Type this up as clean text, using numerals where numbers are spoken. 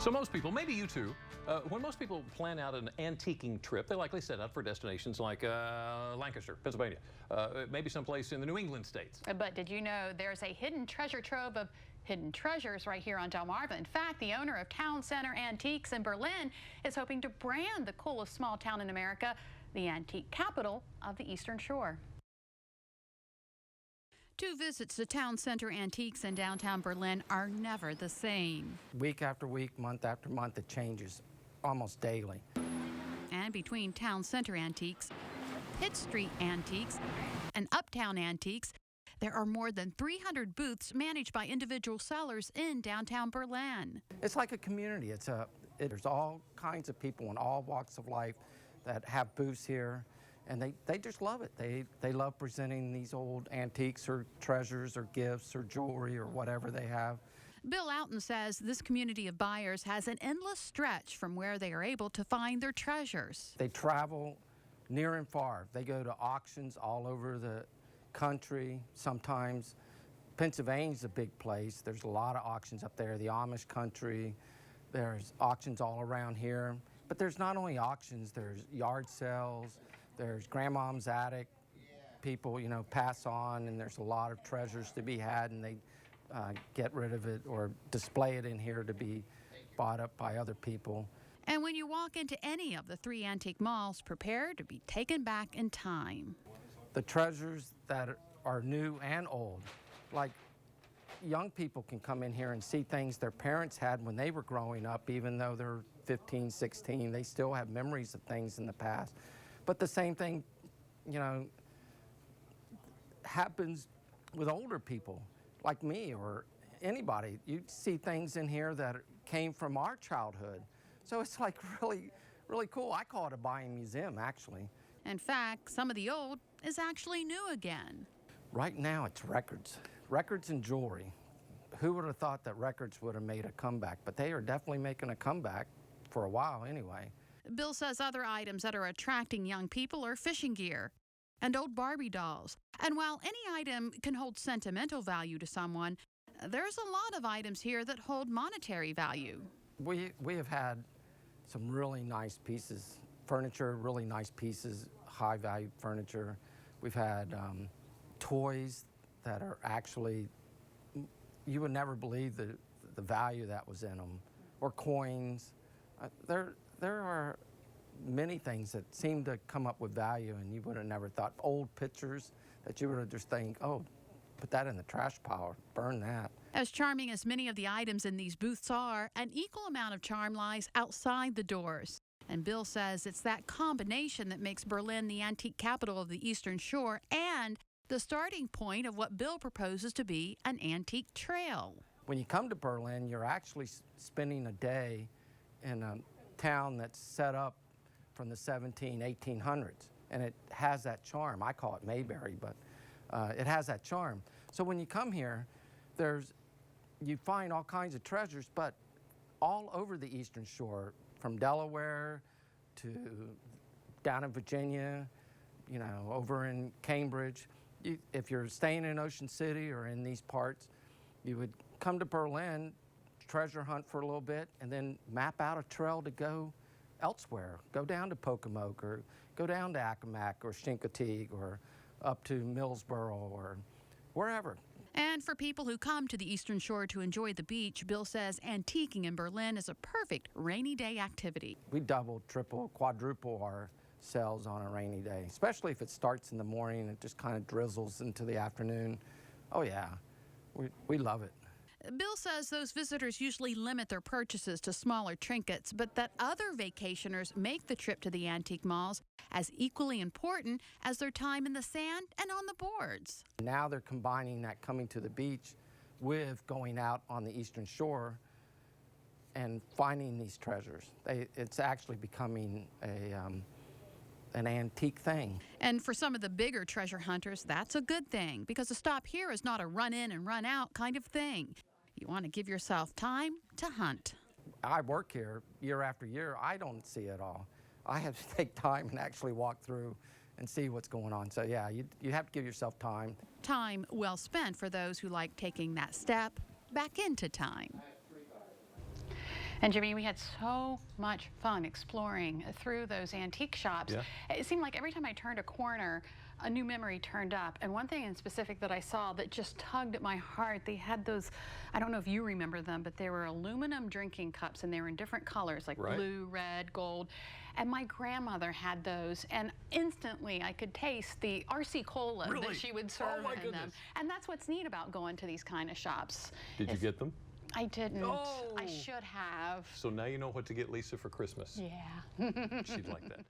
So most people, maybe you too, when most people plan out an antiquing trip, they likely set out for destinations like Lancaster, Pennsylvania, maybe someplace in the New England states. But did you know there's a hidden treasure trove of hidden treasures right here on Delmarva? In fact, the owner of Town Center Antiques in Berlin is hoping to brand the coolest small town in America, the antique capital of the Eastern Shore. Two visits to Town Center Antiques in downtown Berlin are never the same. Week after week, month after month, it changes almost daily. And between Town Center Antiques, Pitt Street Antiques, and Uptown Antiques, there are more than 300 booths managed by individual sellers in downtown Berlin. It's like a community. There's all kinds of people in all walks of life that have booths here, and they just love it. They love presenting these old antiques or treasures or gifts or jewelry or whatever they have. Bill Outen says this community of buyers has an endless stretch from where they are able to find their treasures. They travel near and far. They go to auctions all over the country. Sometimes Pennsylvania's a big place. There's a lot of auctions up there. The Amish country. There's auctions all around here. But there's not only auctions, there's yard sales, there's grandmom's attic. People, pass on, and there's a lot of treasures to be had, and they get rid of it or display it in here to be bought up by other people. And when you walk into any of the three antique malls, prepare to be taken back in time. The treasures that are new and old, like young people can come in here and see things their parents had when they were growing up, even though they're 15, 16, they still have memories of things in the past. But the same thing, happens with older people like me or anybody. You see things in here that came from our childhood. So it's like really, really cool. I call it a buying museum, actually. In fact, some of the old is actually new again. Right now, it's records and jewelry. Who would have thought that records would have made a comeback? But they are definitely making a comeback for a while anyway. Bill says other items that are attracting young people are fishing gear and old Barbie dolls. And while any item can hold sentimental value to someone, there's a lot of items here that hold monetary value. We have had some really nice pieces, furniture, really nice pieces, high-value furniture. We've had toys that are actually, you would never believe the value that was in them, or coins. There are many things that seem to come up with value, and you would have never thought. Old pictures that you would have just think, oh, put that in the trash pile, burn that. As charming as many of the items in these booths are, an equal amount of charm lies outside the doors. And Bill says it's that combination that makes Berlin the antique capital of the Eastern Shore and the starting point of what Bill proposes to be an antique trail. When you come to Berlin, you're actually spending a day in a town that's set up from the 1800s, and it has that charm. I call it Mayberry, but it has that charm. So when you come here, you find all kinds of treasures, but all over the Eastern Shore, from Delaware to down in Virginia, over in Cambridge. If you're staying in Ocean City or in these parts, you would come to Berlin, treasure hunt for a little bit, and then map out a trail to go elsewhere. Go down to Pocomoke, or go down to Accomack or Chincoteague, or up to Millsboro, or wherever. And for people who come to the Eastern Shore to enjoy the beach, Bill says antiquing in Berlin is a perfect rainy day activity. We double, triple, quadruple our sales on a rainy day, especially if it starts in the morning and it just kind of drizzles into the afternoon. Oh yeah, we love it. Bill says those visitors usually limit their purchases to smaller trinkets, but that other vacationers make the trip to the antique malls as equally important as their time in the sand and on the boards. Now they're combining that coming to the beach with going out on the Eastern Shore and finding these treasures. It's actually becoming an antique thing. And for some of the bigger treasure hunters, that's a good thing, because a stop here is not a run in and run out kind of thing. You want to give yourself time to hunt. I work here year after year. I don't see it all. I have to take time and actually walk through and see what's going on. So yeah, you have to give yourself time. Time well spent for those who like taking that step back into time. And Jimmy, we had so much fun exploring through those antique shops. Yeah. It seemed like every time I turned a corner, a new memory turned up. And one thing in specific that I saw that just tugged at my heart, they had those, I don't know if you remember them, but they were aluminum drinking cups, and they were in different colors, like Right. blue, red, gold. And my grandmother had those, and instantly I could taste the RC Cola Really? that she would Oh, serve my in them. goodness. And that's what's neat about going to these kind of shops. Did you is- get them? I didn't. Oh. I should have. So now you know what to get Lisa for Christmas. Yeah. She'd like that.